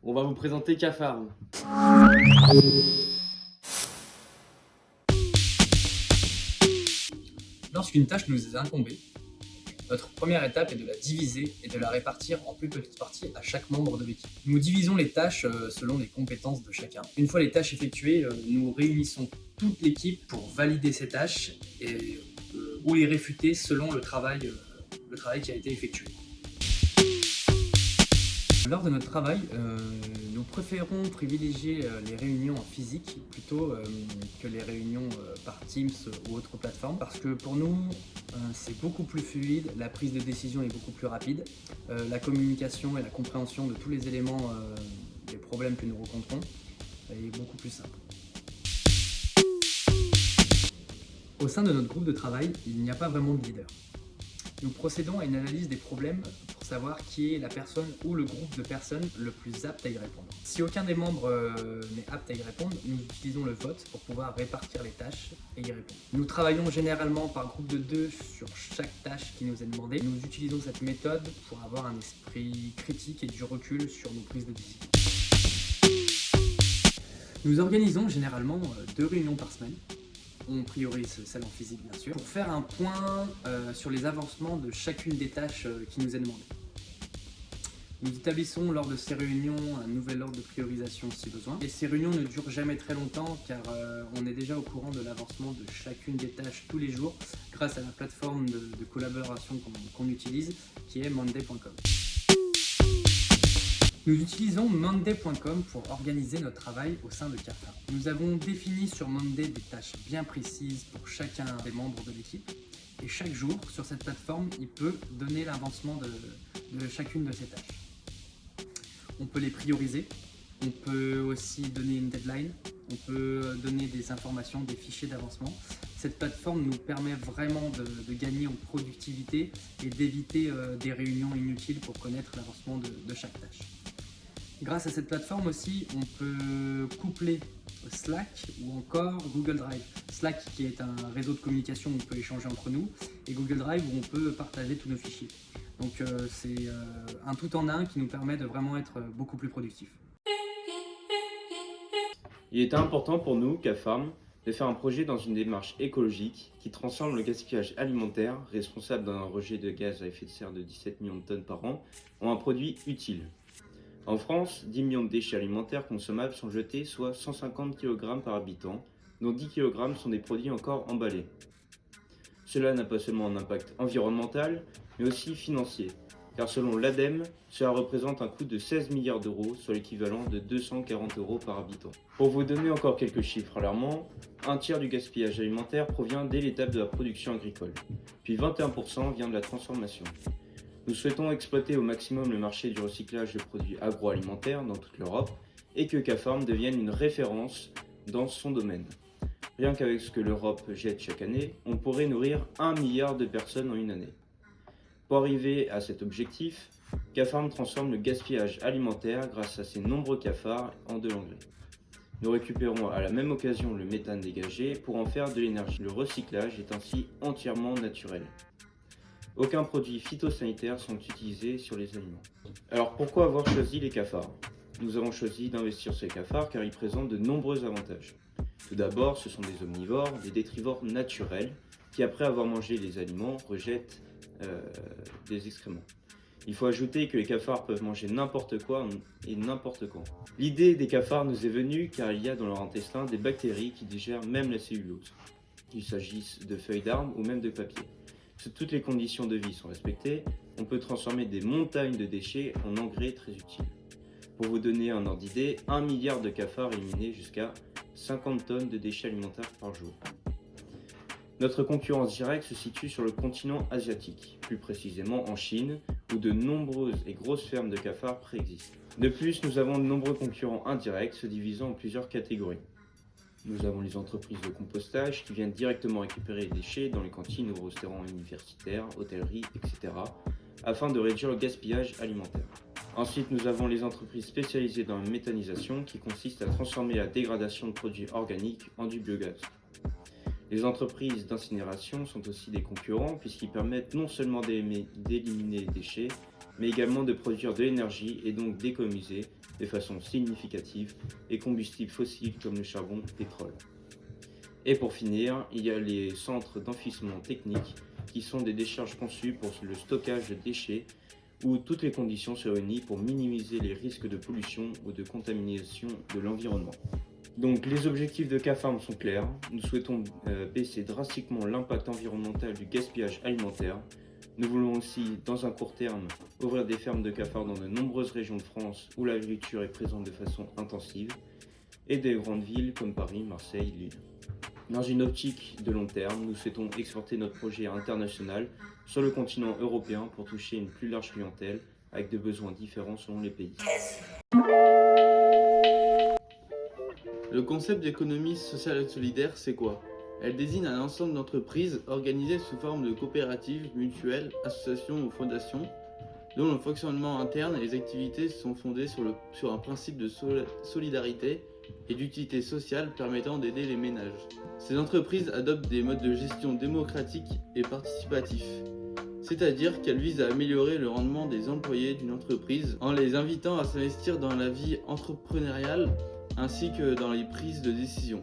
On va vous présenter Cafarm. Lorsqu'une tâche nous est incombée, notre première étape est de la diviser et de la répartir en plus petites parties à chaque membre de l'équipe. Nous divisons les tâches selon les compétences de chacun. Une fois les tâches effectuées, nous réunissons toute l'équipe pour valider ces tâches et, ou les réfuter selon le travail qui a été effectué. Lors de notre travail, nous préférons privilégier les réunions en physique plutôt que les réunions par Teams ou autres plateformes parce que pour nous, c'est beaucoup plus fluide, la prise de décision est beaucoup plus rapide, la communication et la compréhension de tous les éléments des problèmes que nous rencontrons est beaucoup plus simple. Au sein de notre groupe de travail, il n'y a pas vraiment de leader. Nous procédons à une analyse des problèmes pour savoir qui est la personne ou le groupe de personnes le plus apte à y répondre. Si aucun des membres n'est apte à y répondre, nous utilisons le vote pour pouvoir répartir les tâches et y répondre. Nous travaillons généralement par groupe de 2 sur chaque tâche qui nous est demandée. Nous utilisons cette méthode pour avoir un esprit critique et du recul sur nos prises de décision. Nous organisons généralement 2 réunions par semaine. On priorise celle en physique bien sûr, pour faire un point sur les avancements de chacune des tâches qui nous est demandée. Nous établissons lors de ces réunions un nouvel ordre de priorisation si besoin. Et ces réunions ne durent jamais très longtemps car on est déjà au courant de l'avancement de chacune des tâches tous les jours grâce à la plateforme de collaboration qu'on utilise qui est monday.com. Nous utilisons monday.com pour organiser notre travail au sein de Cafarm. Nous avons défini sur Monday des tâches bien précises pour chacun des membres de l'équipe et chaque jour sur cette plateforme, il peut donner l'avancement de chacune de ces tâches. On peut les prioriser, on peut aussi donner une deadline, on peut donner des informations, des fichiers d'avancement. Cette plateforme nous permet vraiment de gagner en productivité et d'éviter des réunions inutiles pour connaître l'avancement de chaque tâche. Grâce à cette plateforme aussi, on peut coupler Slack ou encore Google Drive. Slack qui est un réseau de communication où on peut échanger entre nous et Google Drive où on peut partager tous nos fichiers. Donc c'est un tout en un qui nous permet de vraiment être beaucoup plus productif. Il était important pour nous, Cafarm, de faire un projet dans une démarche écologique qui transforme le gaspillage alimentaire, responsable d'un rejet de gaz à effet de serre de 17 millions de tonnes par an, en un produit utile. En France, 10 millions de déchets alimentaires consommables sont jetés, soit 150 kg par habitant, dont 10 kg sont des produits encore emballés. Cela n'a pas seulement un impact environnemental, mais aussi financier, car selon l'ADEME, cela représente un coût de 16 milliards d'euros, soit l'équivalent de 240 € par habitant. Pour vous donner encore quelques chiffres alarmants, un tiers du gaspillage alimentaire provient dès l'étape de la production agricole, puis 21% vient de la transformation. Nous souhaitons exploiter au maximum le marché du recyclage de produits agroalimentaires dans toute l'Europe et que Cafarm devienne une référence dans son domaine. Rien qu'avec ce que l'Europe jette chaque année, on pourrait nourrir 1 milliard de personnes en une année. Pour arriver à cet objectif, Cafarm transforme le gaspillage alimentaire grâce à ses nombreux cafards en de l'engrais. Nous récupérons à la même occasion le méthane dégagé pour en faire de l'énergie. Le recyclage est ainsi entièrement naturel. Aucun produit phytosanitaire sont utilisés sur les aliments. Alors pourquoi avoir choisi les cafards ? Nous avons choisi d'investir sur les cafards car ils présentent de nombreux avantages. Tout d'abord, ce sont des omnivores, des détrivores naturels qui après avoir mangé les aliments rejettent des excréments. Il faut ajouter que les cafards peuvent manger n'importe quoi et n'importe quand. L'idée des cafards nous est venue car il y a dans leur intestin des bactéries qui digèrent même la cellulose, qu'il s'agisse de feuilles d'arbres ou même de papier. Si toutes les conditions de vie sont respectées, on peut transformer des montagnes de déchets en engrais très utiles. Pour vous donner un ordre d'idée, 1 milliard de cafards éliminés jusqu'à 50 tonnes de déchets alimentaires par jour. Notre concurrence directe se situe sur le continent asiatique, plus précisément en Chine, où de nombreuses et grosses fermes de cafards préexistent. De plus, nous avons de nombreux concurrents indirects se divisant en plusieurs catégories. Nous avons les entreprises de compostage qui viennent directement récupérer les déchets dans les cantines ou restaurants universitaires, hôtelleries, etc. afin de réduire le gaspillage alimentaire. Ensuite, nous avons les entreprises spécialisées dans la méthanisation qui consiste à transformer la dégradation de produits organiques en du biogaz. Les entreprises d'incinération sont aussi des concurrents puisqu'ils permettent non seulement d'éliminer les déchets, mais également de produire de l'énergie et donc d'économiser de façon significative les combustibles fossiles comme le charbon et le pétrole. Et pour finir, il y a les centres d'enfouissement technique qui sont des décharges conçues pour le stockage de déchets où toutes les conditions se réunissent pour minimiser les risques de pollution ou de contamination de l'environnement. Donc les objectifs de K-Farm sont clairs. Nous souhaitons baisser drastiquement l'impact environnemental du gaspillage alimentaire. Nous voulons aussi, dans un court terme, ouvrir des fermes de cafards dans de nombreuses régions de France où l'agriculture est présente de façon intensive et des grandes villes comme Paris, Marseille, Lille. Dans une optique de long terme, nous souhaitons exporter notre projet international sur le continent européen pour toucher une plus large clientèle avec des besoins différents selon les pays. Le concept d'économie sociale et solidaire, c'est quoi? Elle désigne un ensemble d'entreprises organisées sous forme de coopératives, mutuelles, associations ou fondations, dont le fonctionnement interne et les activités sont fondées sur un principe de solidarité et d'utilité sociale permettant d'aider les ménages. Ces entreprises adoptent des modes de gestion démocratiques et participatifs, c'est-à-dire qu'elles visent à améliorer le rendement des employés d'une entreprise en les invitant à s'investir dans la vie entrepreneuriale ainsi que dans les prises de décision.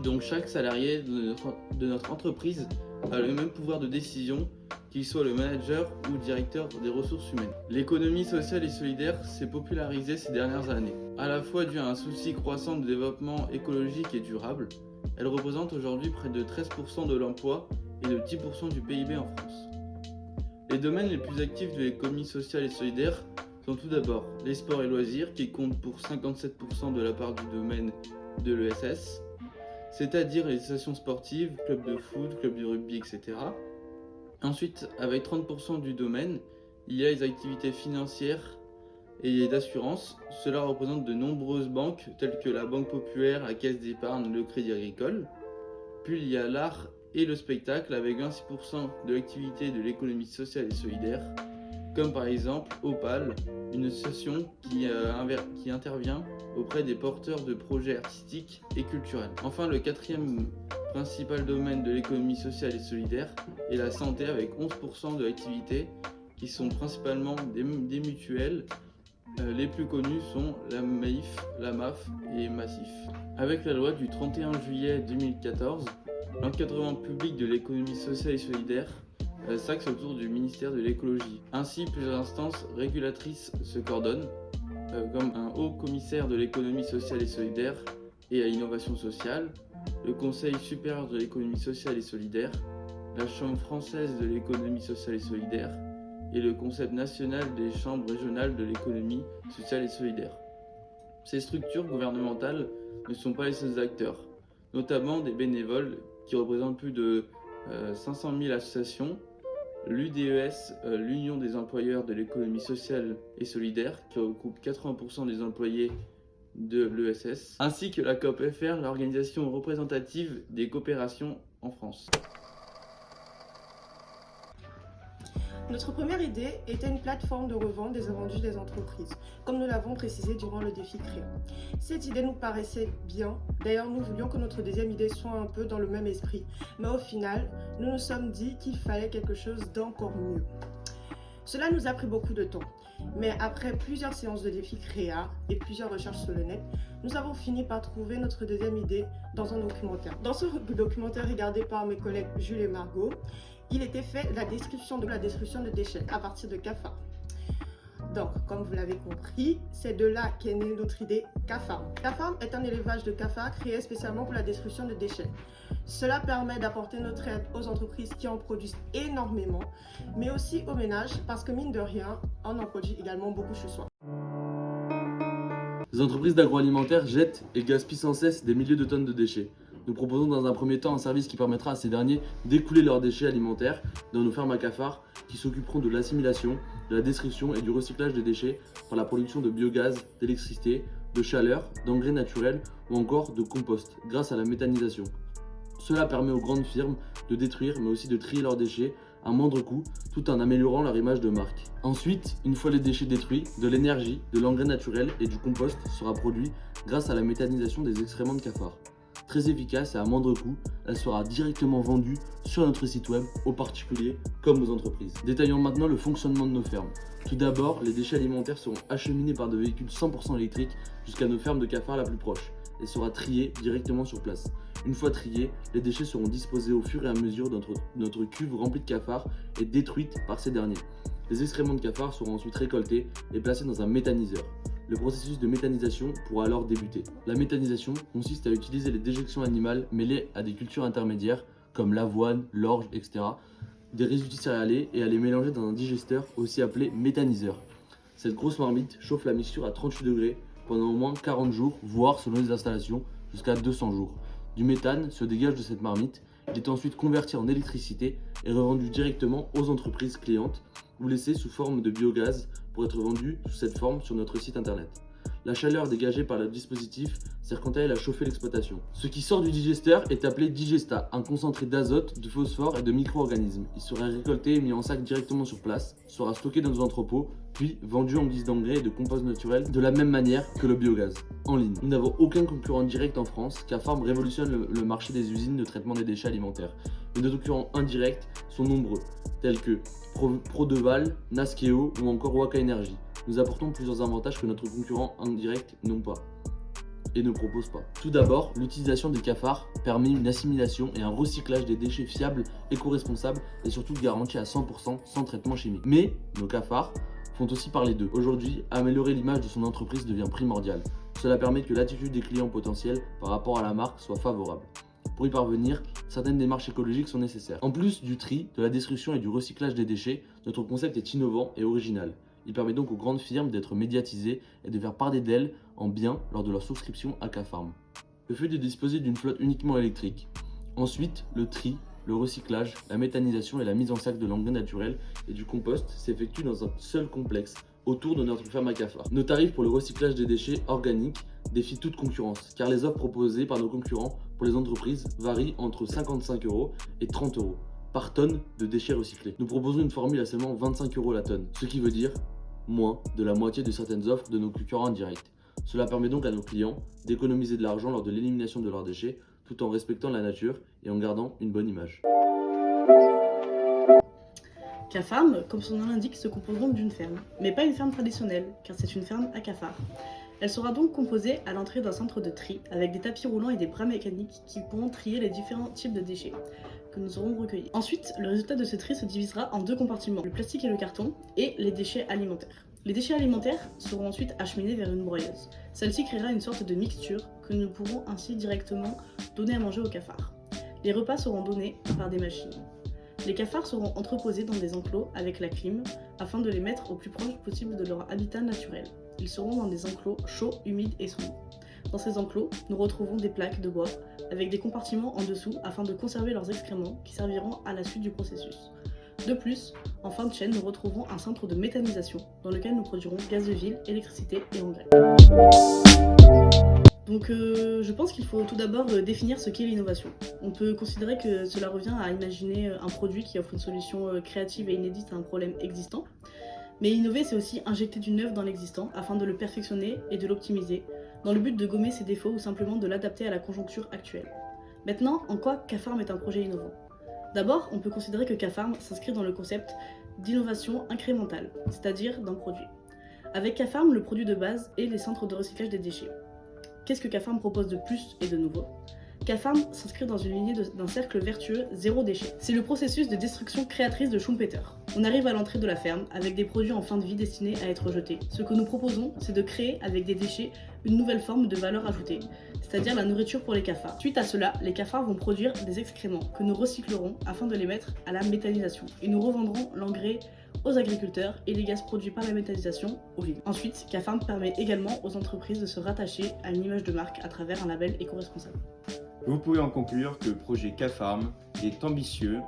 Donc chaque salarié de notre entreprise a le même pouvoir de décision, qu'il soit le manager ou directeur des ressources humaines. L'économie sociale et solidaire s'est popularisée ces dernières années, à la fois dû à un souci croissant de développement écologique et durable. Elle représente aujourd'hui près de 13% de l'emploi et de 10% du PIB en France. Les domaines les plus actifs de l'économie sociale et solidaire sont tout d'abord les sports et loisirs qui comptent pour 57% de la part du domaine de l'ESS, c'est-à-dire les associations sportives, clubs de foot, clubs de rugby, etc. Ensuite, avec 30% du domaine, il y a les activités financières et d'assurance. Cela représente de nombreuses banques telles que la Banque Populaire, la Caisse d'épargne, le Crédit Agricole. Puis il y a l'art et le spectacle avec 26% de l'activité de l'économie sociale et solidaire, comme par exemple Opal, une association qui intervient auprès des porteurs de projets artistiques et culturels. Enfin, le quatrième principal domaine de l'économie sociale et solidaire est la santé avec 11% de l'activité qui sont principalement des mutuelles. Les plus connus sont la MAIF, la MAF et Massif. Avec la loi du 31 juillet 2014, l'encadrement public de l'économie sociale et solidaire s'axe autour du ministère de l'écologie. Ainsi, plusieurs instances régulatrices se coordonnent, comme un haut commissaire de l'économie sociale et solidaire et à l'innovation sociale, le Conseil supérieur de l'économie sociale et solidaire, la Chambre française de l'économie sociale et solidaire et le Conseil national des chambres régionales de l'économie sociale et solidaire. Ces structures gouvernementales ne sont pas les seuls acteurs, notamment des bénévoles qui représentent plus de 500 000 associations, l'UDES, l'Union des employeurs de l'économie sociale et solidaire, qui regroupe 80% des employés de l'ESS, ainsi que la COP-FR, l'organisation représentative des coopérations en France. Notre première idée était une plateforme de revente des invendus des entreprises, comme nous l'avons précisé durant le défi Créa. Cette idée nous paraissait bien, d'ailleurs nous voulions que notre deuxième idée soit un peu dans le même esprit, mais au final, nous nous sommes dit qu'il fallait quelque chose d'encore mieux. Cela nous a pris beaucoup de temps, mais après plusieurs séances de défi Créa et plusieurs recherches sur le net, nous avons fini par trouver notre deuxième idée dans un documentaire. Dans ce documentaire regardé par mes collègues Jules et Margot, il était fait la description de déchets à partir de cafards. Donc, comme vous l'avez compris, c'est de là qu'est née notre idée K-Farm. K-Farm est un élevage de cafards créé spécialement pour la destruction de déchets. Cela permet d'apporter notre aide aux entreprises qui en produisent énormément, mais aussi aux ménages parce que mine de rien, on en produit également beaucoup chez soi. Les entreprises d'agroalimentaire jettent et gaspillent sans cesse des milliers de tonnes de déchets. Nous proposons dans un premier temps un service qui permettra à ces derniers d'écouler leurs déchets alimentaires dans nos fermes à cafards qui s'occuperont de l'assimilation, de la destruction et du recyclage des déchets par la production de biogaz, d'électricité, de chaleur, d'engrais naturels ou encore de compost grâce à la méthanisation. Cela permet aux grandes firmes de détruire mais aussi de trier leurs déchets à moindre coût tout en améliorant leur image de marque. Ensuite, une fois les déchets détruits, de l'énergie, de l'engrais naturel et du compost sera produit grâce à la méthanisation des excréments de cafards. Très efficace et à moindre coût, elle sera directement vendue sur notre site web aux particuliers comme aux entreprises. Détaillons maintenant le fonctionnement de nos fermes. Tout d'abord, les déchets alimentaires seront acheminés par des véhicules 100% électriques jusqu'à nos fermes de cafards la plus proche et sera trié directement sur place. Une fois triés, les déchets seront disposés au fur et à mesure dans notre cuve remplie de cafards et détruites par ces derniers. Les excréments de cafards seront ensuite récoltés et placés dans un méthaniseur. Le processus de méthanisation pourra alors débuter. La méthanisation consiste à utiliser les déjections animales mêlées à des cultures intermédiaires comme l'avoine, l'orge, etc., des résidus céréaliers et à les mélanger dans un digesteur aussi appelé méthaniseur. Cette grosse marmite chauffe la mixture à 38 degrés pendant au moins 40 jours, voire selon les installations, jusqu'à 200 jours. Du méthane se dégage de cette marmite, il est ensuite converti en électricité et revendu directement aux entreprises clientes ou laissé sous forme de biogaz pour être vendu sous cette forme sur notre site internet. La chaleur dégagée par le dispositif sert quant à elle à chauffer l'exploitation. Ce qui sort du digesteur est appelé digesta, un concentré d'azote, de phosphore et de micro-organismes. Il sera récolté et mis en sac directement sur place, sera stocké dans nos entrepôts, puis vendu en guise d'engrais et de compost naturel de la même manière que le biogaz, en ligne. Nous n'avons aucun concurrent direct en France, car Farm révolutionne le marché des usines de traitement des déchets alimentaires. Mais nos concurrents indirects sont nombreux, tels que Prodeval, Naskeo ou encore Waka Energy. Nous apportons plusieurs avantages que notre concurrent indirect n'ont pas et ne propose pas. Tout d'abord, l'utilisation des cafards permet une assimilation et un recyclage des déchets fiables, éco-responsables et surtout garantis à 100% sans traitement chimique. Mais nos cafards font aussi parler d'eux. Aujourd'hui, améliorer l'image de son entreprise devient primordial. Cela permet que l'attitude des clients potentiels par rapport à la marque soit favorable. Pour y parvenir, certaines démarches écologiques sont nécessaires. En plus du tri, de la destruction et du recyclage des déchets, notre concept est innovant et original. Il permet donc aux grandes firmes d'être médiatisées et de faire parler d'elles en bien lors de leur souscription à K-Farm. Le fait de disposer d'une flotte uniquement électrique. Ensuite, le tri, le recyclage, la méthanisation et la mise en sac de l'engrais naturel et du compost s'effectuent dans un seul complexe autour de notre ferme à cafards. Nos tarifs pour le recyclage des déchets organiques défient toute concurrence, car les offres proposées par nos concurrents pour les entreprises varient entre 55 € et 30 € par tonne de déchets recyclés. Nous proposons une formule à seulement 25 € la tonne, ce qui veut dire moins de la moitié de certaines offres de nos concurrents indirects. Cela permet donc à nos clients d'économiser de l'argent lors de l'élimination de leurs déchets tout en respectant la nature et en gardant une bonne image. K-Farm, comme son nom l'indique, se composeront d'une ferme, mais pas une ferme traditionnelle, car c'est une ferme à cafards. Elle sera donc composée à l'entrée d'un centre de tri, avec des tapis roulants et des bras mécaniques qui pourront trier les différents types de déchets que nous aurons recueillis. Ensuite, le résultat de ce tri se divisera en deux compartiments, le plastique et le carton, et les déchets alimentaires. Les déchets alimentaires seront ensuite acheminés vers une broyeuse. Celle-ci créera une sorte de mixture que nous pourrons ainsi directement donner à manger aux cafards. Les repas seront donnés par des machines. Les cafards seront entreposés dans des enclos avec la clim afin de les mettre au plus proche possible de leur habitat naturel. Ils seront dans des enclos chauds, humides et soumis. Dans ces enclos, nous retrouverons des plaques de bois avec des compartiments en dessous afin de conserver leurs excréments qui serviront à la suite du processus. De plus, en fin de chaîne, nous retrouverons un centre de méthanisation dans lequel nous produirons gaz de ville, électricité et engrais. Donc je pense qu'il faut tout d'abord définir ce qu'est l'innovation. On peut considérer que cela revient à imaginer un produit qui offre une solution créative et inédite à un problème existant. Mais innover, c'est aussi injecter du neuf dans l'existant afin de le perfectionner et de l'optimiser, dans le but de gommer ses défauts ou simplement de l'adapter à la conjoncture actuelle. Maintenant, en quoi K-Farm est un projet innovant ? D'abord, on peut considérer que K-Farm s'inscrit dans le concept d'innovation incrémentale, c'est-à-dire d'un produit. Avec K-Farm, le produit de base est les centres de recyclage des déchets. Qu'est-ce que K-Farm propose de plus et de nouveau ? K-Farm s'inscrit dans une lignée d'un cercle vertueux zéro déchet. C'est le processus de destruction créatrice de Schumpeter. On arrive à l'entrée de la ferme avec des produits en fin de vie destinés à être jetés. Ce que nous proposons, c'est de créer avec des déchets une nouvelle forme de valeur ajoutée, c'est-à-dire la nourriture pour les cafards. Suite à cela, les cafards vont produire des excréments que nous recyclerons afin de les mettre à la méthanisation et nous revendrons l'engrais aux agriculteurs et les gaz produits par la méthanisation aux villes. Ensuite, K-Farm permet également aux entreprises de se rattacher à une image de marque à travers un label éco-responsable. Vous pouvez en conclure que le projet K-Farm est ambitieux,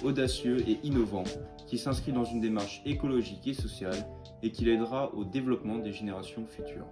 audacieux et innovant, qui s'inscrit dans une démarche écologique et sociale et qui l'aidera au développement des générations futures.